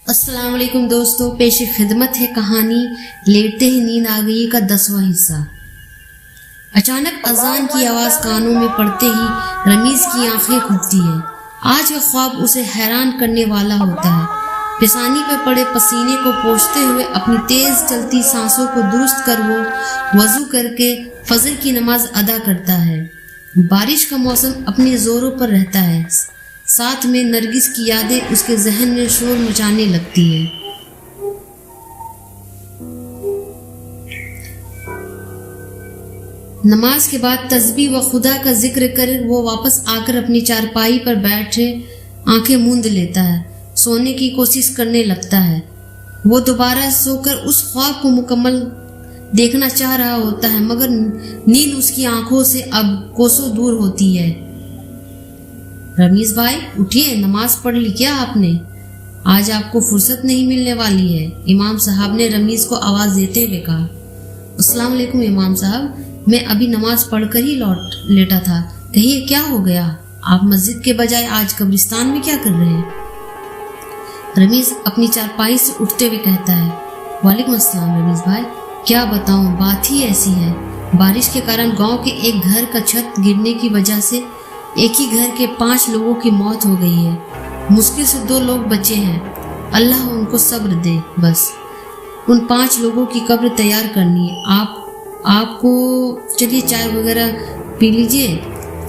अस्सलाम वालेकुम दोस्तों, पेश खिदमत है कहानी लेटते ही नींद आ गई का 10वां हिस्सा। अचानक अजान की आवाज कानों में पड़ते ही रमीज की आंखें खुलती है। आज का ख्वाब उसे हैरान करने वाला होता है। पिसानी पे पड़े पसीने को पोंछते हुए अपनी तेज चलती सांसों को दुरुस्त कर वो वजू करके फजर की नमाज अदा करता है। बारिश का मौसम अपने जोरों पर रहता है, साथ में नरगिस की यादें उसके जहन में शोर मचाने लगती है। नमाज के बाद तस्बीह व खुदा का जिक्र कर वो वापस आकर अपनी चारपाई पर बैठे आंखें मूंद लेता है, सोने की कोशिश करने लगता है। वो दोबारा सोकर उस ख्वाब को मुकम्मल देखना चाह रहा होता है, मगर नींद उसकी आंखों से अब कोसों दूर होती है। रमीज भाई उठिए, नमाज पढ़ ली क्या आपने? आज आपको फुर्सत नहीं मिलने वाली है, इमाम साहब ने रमीज को आवाज देते हुए कहा। अस्सलाम वालेकुम इमाम साहब, मैं अभी नमाज पढ़कर ही लौट लेटा था। कहिए क्या हो गया? आप मस्जिद के बजाय आज कब्रिस्तान में क्या कर रहे हैं? रमीज अपनी चारपाई से उठते हुए कहता है। वालेकुम अस्सलाम रमीज भाई, क्या बताऊं, बात ही ऐसी है। बारिश के कारण गांव के एक घर का छत गिरने की वजह से एक ही घर के 5 लोगों की मौत हो गई है। मुश्किल से 2 लोग बचे हैं, अल्लाह उनको सब्र दे। बस उन 5 लोगों की कब्र तैयार करनी है। आपको चलिए चाय वगैरह पी लीजिए,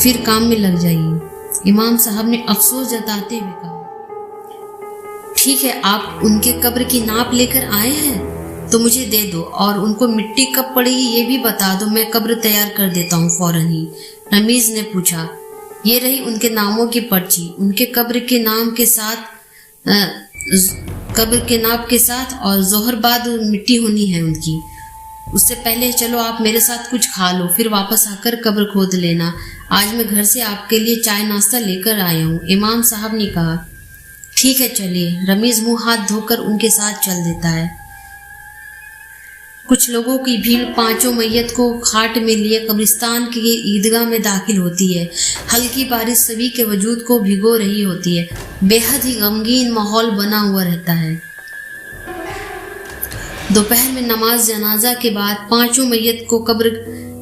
फिर काम में लग जाइए, इमाम साहब ने अफसोस जताते हुए कहा। ठीक है, आप उनके कब्र की नाप लेकर आए हैं तो मुझे दे दो, और उनको मिट्टी कब पड़ेगी ये भी बता दो, मैं कब्र तैयार कर देता हूँ फौरन ही। रमीज ने पूछा। ये रही उनके नामों की पर्ची, उनके कब्र के नाम के साथ कब्र के नाप के साथ, और जोहर बाद मिट्टी होनी है उनकी। उससे पहले चलो आप मेरे साथ कुछ खा लो, फिर वापस आकर कब्र खोद लेना। आज मैं घर से आपके लिए चाय नाश्ता लेकर आया हूँ, इमाम साहब ने कहा। ठीक है चलिए। रमीज मुंह हाथ धोकर उनके साथ चल देता है। कुछ लोगों की भीड़ 5 मैयत को खाट में लिए कब्रिस्तान के ईदगाह में दाखिल होती है। हल्की बारिश सभी के वजूद को भिगो रही होती है। बेहद ही गमगीन माहौल बना हुआ रहता है। दोपहर में नमाज जनाजा के बाद 5 मैयत को कब्र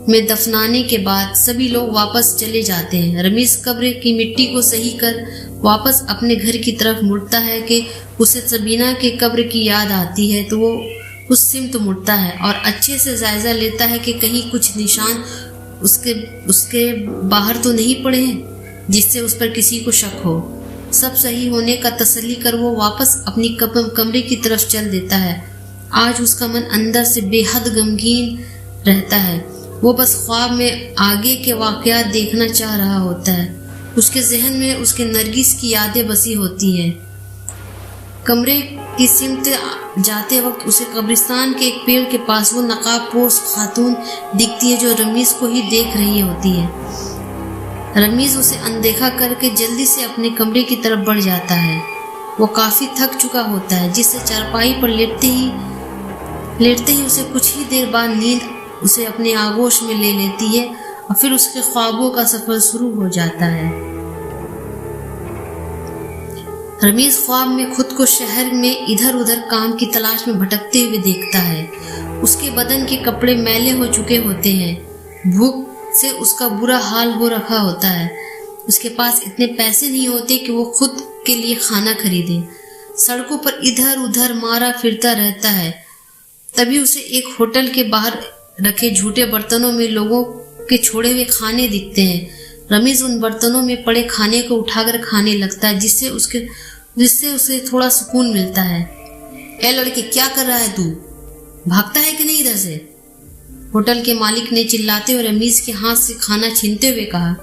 में दफनाने के बाद सभी लोग वापस चले जाते हैं। रमीज कब्र की मिट्टी को सही कर वापस अपने घर की तरफ मुड़ता है कि उसे सबीना के कब्र की याद आती है, तो वो उस सिमत मुड़ता है और अच्छे से जायजा लेता है कि कहीं कुछ निशान उसके बाहर तो नहीं पड़े हैं जिससे उस पर किसी को शक हो। सब सही होने का तसल्ली कर वो वापस अपनी कमरे की तरफ चल देता है। आज उसका मन अंदर से बेहद गमगीन रहता है। वो बस ख्वाब में आगे के वाकयात देखना चाह रहा होता है। उसके जहन में उसके नरगिस की यादें बसी होती हैं। कमरे की सिमत जाते वक्त उसे कब्रिस्तान के एक पेड़ के पास वो नकाब पोश खातून दिखती है जो रमीज को ही देख रही होती है। रमीज उसे अनदेखा करके जल्दी से अपने कमरे की तरफ बढ़ जाता है। वो काफी थक चुका होता है, जिससे चारपाई पर लेटते ही उसे कुछ ही देर बाद नींद उसे अपने आगोश में ले लेती है और फिर उसके ख्वाबों का सफर शुरू हो जाता है। रमीज ख्वाब में खुद को शहर में इधर उधर काम की तलाश में भटकते हुए देखता है। उसके बदन के कपड़े मैले हो चुके होते हैं। भूख से उसका बुरा हाल हो रखा होता है। उसके पास इतने पैसे नहीं होते कि वो खुद के लिए खाना खरीदे। सड़कों पर इधर उधर मारा फिरता रहता है। तभी उसे एक होटल के बाहर रखे झूठे बर्तनों में लोगों के छोड़े हुए खाने दिखते हैं। रमीज उन बर्तनों में पड़े खाने को उठाकर खाने लगता है, जिससे उसे थोड़ा सुकून मिलता है। ए लड़के, क्या कर रहा है तू? भागता है कि नहीं इधर से? होटल के मालिक ने चिल्लाते हुए रमीज के हाथ से खाना छीनते हुए कहा।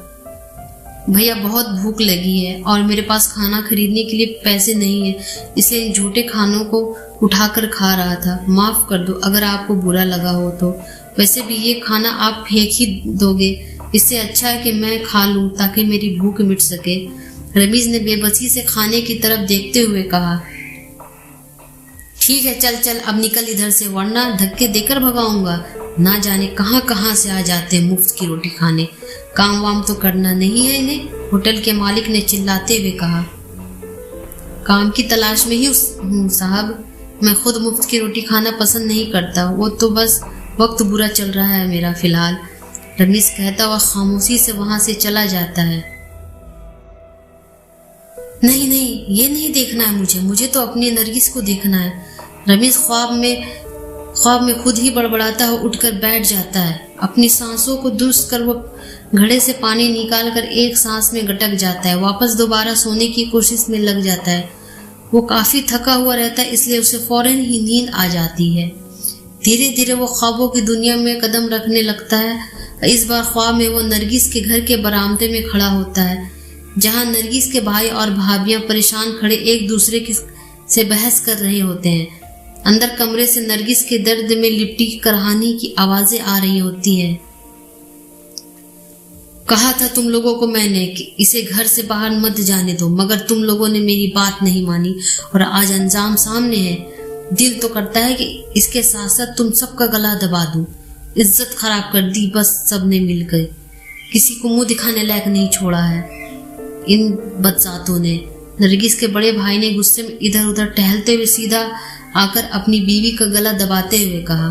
भैया, बहुत भूख लगी है और मेरे पास खाना खरीदने के लिए पैसे नहीं है, इसलिए इन झूठे खानों को उठाकर खा रहा था। माफ कर दो अगर आपको बुरा लगा हो तो। वैसे भी ये खाना आप फेंक ही दोगे, इससे अच्छा है कि मैं खा लूं ताकि मेरी भूख मिट सके। रमीज ने बेबसी से खाने की तरफ देखते हुए कहा। ठीक है, चल चल अब निकल इधर से, वरना धक्के देकर भगाऊंगा। ना जाने कहां कहां से आ जाते हैं मुफ्त की रोटी खाने। काम वाम तो करना नहीं है इन्हें, होटल के मालिक ने चिल्लाते हुए कहा। काम की तलाश में ही हूँ साहब। मैं खुद मुफ्त की रोटी खाना पसंद नहीं करता, वो तो बस वक्त बुरा चल रहा है मेरा फिलहाल। रमीज कहता हुआ खामोशी से वहां से चला जाता है। नहीं नहीं, ये नहीं देखना है मुझे तो अपनी नरगिस को देखना है। रमीज ख्वाब में खुद ही बड़बड़ाता हुआ उठकर बैठ जाता है। अपनी सांसों को दुरुस्त कर वो घड़े से पानी निकालकर एक सांस में गटक जाता है। वापस दोबारा सोने की कोशिश में लग जाता है। वो काफी थका हुआ रहता है, इसलिए उसे फौरन ही नींद आ जाती है। धीरे धीरे वो ख्वाबों की दुनिया में कदम रखने लगता है। इस बार ख्वाब में वो नरगिस के घर के बरामदे में खड़ा होता है, जहां नरगिस के भाई और भाभियां परेशान खड़े एक दूसरे से बहस कर रहे होते हैं। अंदर कमरे से नरगिस के दर्द में लिपटी कहानी की आवाजें आ रही होती है। कहा था तुम लोगों को मैंने कि इसे घर से बाहर मत जाने दो, मगर तुम लोगों ने मेरी बात नहीं मानी और आज अंजाम सामने है। दिल तो करता है कि इसके साथ साथ तुम सबका गला दबा दूं। इज्जत खराब कर दी बस सबने मिलकर, किसी को मुंह दिखाने लायक नहीं छोड़ा है इन बदसातों ने। नरगिस के बड़े भाई ने गुस्से में इधर उधर टहलते हुए सीधा आकर अपनी बीवी का गला दबाते हुए कहा,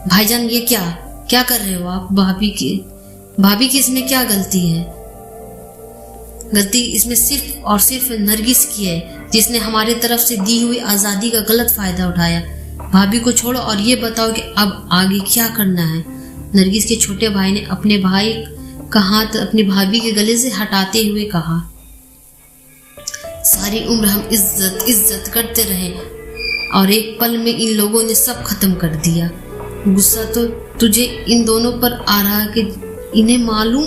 भाईजान ये क्या कर रहे हो आप? भाभी की इसमें क्या गलती है? गलती इसमें सिर्फ और सिर्फ नरगिस की है, जिसने हमारी तरफ से दी हुई आज़ादी का गलत फायदा उठाया। भाभी को छोड़ो और ये बताओ कि अब आगे क्या करना है। नरगिस के छोटे भाई ने अपने भाई का हाथ अपनी भाभी के गले से हटाते हुए कहा, सारी उम्र हम इज्जत करते रहे और एक पल में इन लोगों ने सब खत्म कर दिया। गुस्सा तो तुझे इन दोनों पर आ रहा कि इन्हें मालूम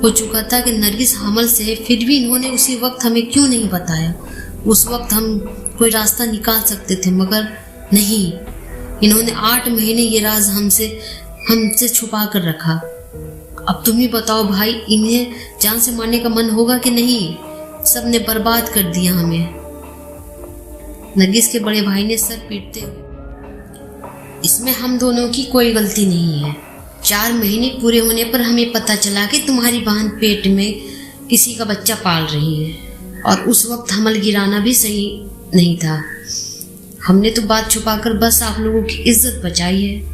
हो चुका था कि नरगिस हमल से है, फिर भी इन्होंने उसी वक्त हमें क्यों नहीं बताया? उस वक्त हम कोई रास्ता निकाल सकते थे, मगर नहीं, इन्होंने 8 महीने ये राज हमसे छुपा कर रखा। अब तुम ही बताओ भाई, इन्हें जान से मारने का मन होगा कि नहीं? सब ने बर्बाद कर दिया हमें। नरगिस के बड़े भाई ने सर पीटते हुए, इसमें हम दोनों की कोई गलती नहीं है। 4 महीने पूरे होने पर हमें पता चला कि तुम्हारी बहन पेट में किसी का बच्चा पाल रही है और उस वक्त हमल गिराना भी सही नहीं था। हमने तो बात छुपाकर बस आप लोगों की इज्जत बचाई है।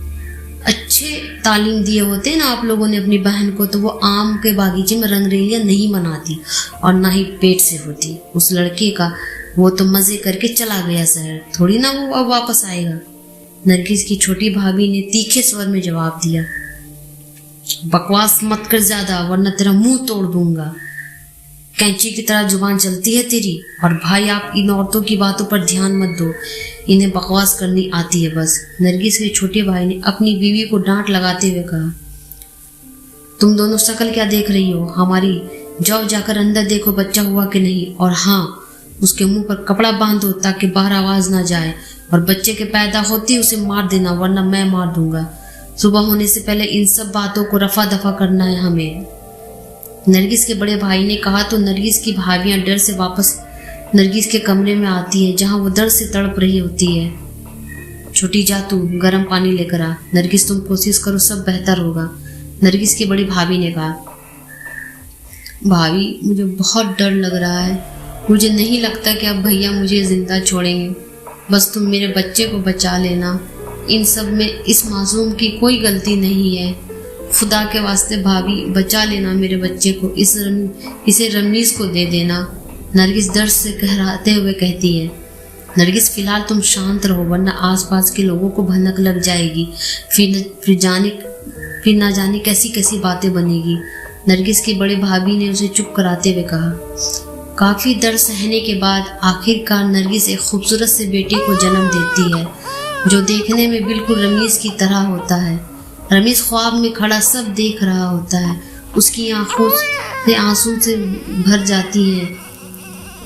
अच्छे तालीम दिए होते ना आप लोगों ने अपनी बहन को, तो वो आम के बागीचे में रंगरेलियां नहीं मनाती और ना ही पेट से होती। उस लड़के का वो तो मजे करके चला गया शहर, थोड़ी ना वो अब वापस आएगा। नरगिस की छोटी भाभी ने तीखे स्वर में जवाब दिया, बकवास मत कर ज्यादा वरना तेरा मुंह तोड़ दूंगा। कैंची की तरह जुबान चलती है तेरी। और भाई आप इन औरतों की बातों पर ध्यान मत दो, इन्हें बकवास करनी आती है बस। नरगिस के छोटे भाई ने अपनी बीवी को डांट लगाते हुए कहा, तुम दोनों शक्ल क्या देख रही हो हमारी? जाओ जाकर अंदर देखो बच्चा हुआ कि नहीं, और हाँ, उसके मुंह पर कपड़ा बांध दो ताकि बाहर आवाज ना जाए, और बच्चे के पैदा होते ही उसे मार देना वरना मैं मार दूंगा। सुबह होने से पहले इन सब बातों को रफा दफा करना है हमें। नरगिस के बड़े भाई ने कहा तो नरगिस की भाभियां डर से वापस नरगिस के कमरे में आती है, जहां वो दर्द से तड़प रही होती है। छोटी जा तू गर्म पानी लेकर आ। नरगिस तुम कोशिश करो, सब बेहतर होगा। नरगिस की बड़ी भाभी ने कहा, भाभी मुझे बहुत डर लग रहा है। मुझे नहीं लगता कि अब भैया मुझे जिंदा छोड़ेंगे। बस तुम मेरे बच्चे को बचा लेना। इन सब में इस मासूम की कोई गलती नहीं है। खुदा के वास्ते भाभी बचा लेना मेरे बच्चे को, इसे रमीज को दे देना। नरगिस दर्द से कहराते हुए कहती है। नरगिस फिलहाल तुम शांत रहो वरना आसपास के लोगों को भनक लग जाएगी, फिर ना जाने कैसी कैसी बातें बनेगी। नरगिस की बड़े भाभी ने उसे चुप कराते हुए कहा। काफी दर्द सहने के बाद आखिरकार नरगिस एक खूबसूरत से बेटे को जन्म देती है, जो देखने में बिल्कुल रमीज की तरह होता है। रमीज ख्वाब में खड़ा सब देख रहा होता है। उसकी आंखों से आंसू से भर जाती है।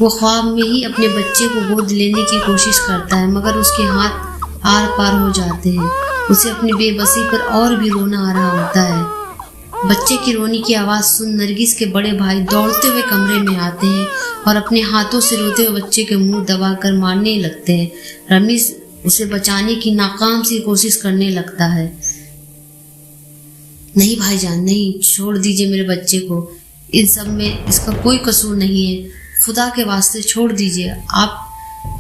वो ख्वाब में ही अपने बच्चे को गोद लेने की कोशिश करता है, मगर उसके हाथ आर पार हो जाते हैं। उसे अपनी बेबसी पर और भी रोना आ रहा होता है। बच्चे की रोने की आवाज़ सुन नरगिस के बड़े भाई दौड़ते हुए कमरे में आते हैं और अपने हाथों से रोते हुए बच्चे के मुंह दबाकर मारने लगते हैं। रमीज उसे बचाने की नाकाम सी कोशिश करने लगता है। नहीं भाईजान नहीं, छोड़ दीजिए मेरे बच्चे को। इन सब में इसका कोई कसूर नहीं है। खुदा के वास्ते छोड़ दीजिए,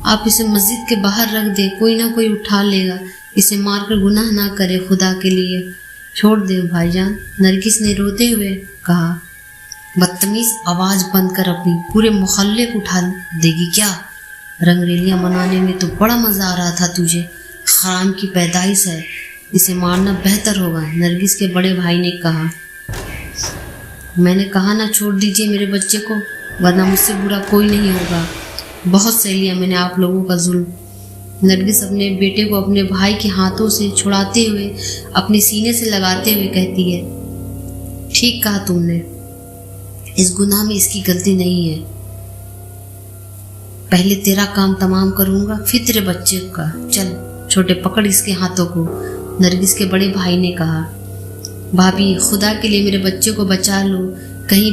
आप इसे मस्जिद के बाहर रख दे, कोई ना कोई उठा लेगा, इसे मारकर गुनाह ना करे, खुदा के लिए छोड़ दे भाईजान। नरगिस ने रोते हुए कहा, बदतमीज, आवाज़ बंद कर अपनी, पूरे मोहल्ले को उठा देगी क्या? रंगरेलियाँ मनाने में तो बड़ा मज़ा आ रहा था तुझे, हराम की पैदाइश है, इसे मारना बेहतर होगा। नरगिस के बड़े भाई ने कहा, मैंने कहा ना छोड़ दीजिए मेरे बच्चे को, वरना मुझसे बुरा कोई नहीं होगा। बहुत सह लिया मैंने आप लोगों का जुल्म। नरगिस अपने बेटे को अपने भाई के हाथों से छुड़ाते हुए अपने सीने से लगाते हुए कहती है, ठीक कहा तुमने, इस गुनाह में इसकी गलती नहीं है। पहले तेरा काम तमाम करूंगा, फिर तेरे बच्चे का। चल छोटे, पकड़ इसके हाथों को। नरगिस के बड़े भाई ने कहा, भाभी खुदा के लिए मेरे बच्चे को बचा लो, कहीं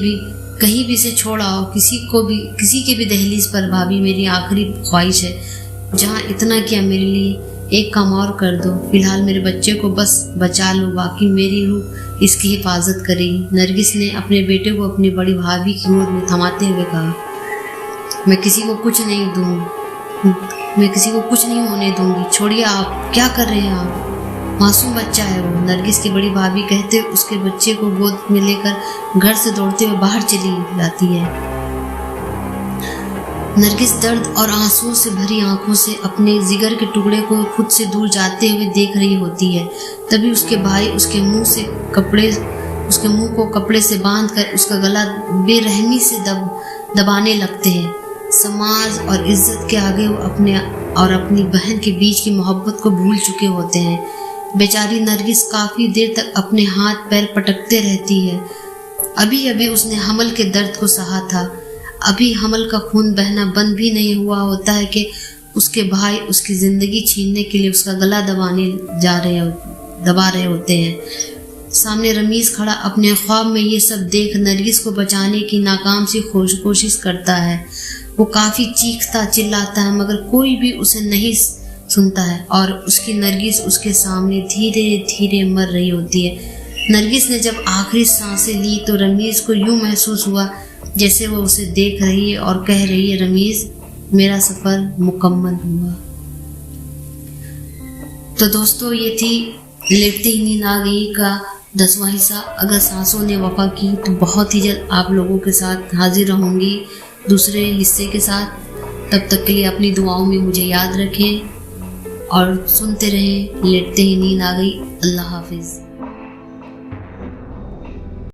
भी इसे छोड़ आओ, किसी के भी दहलीज पर। भाभी मेरी आखिरी ख्वाहिश है, जहाँ इतना किया मेरे लिए, एक काम और कर दो, फिलहाल मेरे बच्चे को बस बचा लो, बाकी मेरी रूह इसकी हिफाजत करेगी। नरगिस ने अपने बेटे को अपनी बड़ी भाभी की गोद में थमाते हुए कहा, मैं किसी को कुछ नहीं होने दूंगी, छोड़िए, आप क्या कर रहे हैं? आप मासूम बच्चा है वो। नरगिस की बड़ी भाभी कहते हुए उसके बच्चे को गोद में लेकर घर से दौड़ते हुए बाहर चली जाती है। नरगिस दर्द और आंसुओं से भरी आंखों से अपने जिगर के टुकड़े को खुद से दूर जाते हुए देख रही होती है। तभी उसके भाई उसके मुंह को कपड़े से बांधकर उसका गला बेरहमी से दबाने लगते हैं। समाज और इज्जत के आगे वो अपने और अपनी बहन के बीच की मोहब्बत को भूल चुके होते हैं। बेचारी नरगिस काफ़ी देर तक अपने हाथ पैर पटकते रहती है। अभी उसने हमल के दर्द को सहा था, अभी हमल का खून बहना बंद भी नहीं हुआ होता है कि उसके भाई उसकी ज़िंदगी छीनने के लिए उसका गला दबा रहे होते हैं। सामने रमीज़ खड़ा अपने ख्वाब में ये सब देख नरगिस को बचाने की नाकाम सी कोशिश करता है। वो काफ़ी चीखता चिल्लाता है, मगर कोई भी उसे नहीं सुनता है और उसकी नरगिस उसके सामने धीरे धीरे मर रही होती है। नरगिस ने जब आखिरी सांसें ली तो रमीज़ को यूँ महसूस हुआ जैसे वो उसे देख रही है और कह रही है, रमीज़, मेरा सफ़र मुकम्मल हुआ। तो दोस्तों, ये थी लेटते ही नींद आ गई का 10वां हिस्सा। अगर सांसों ने वफा की तो बहुत ही जल्द आप लोगों के साथ हाजिर रहूँगी दूसरे हिस्से के साथ। तब तक के लिए अपनी दुआओं में मुझे याद रखें और सुनते रहें लेटते ही नींद आ गई। अल्लाह हाफिज़।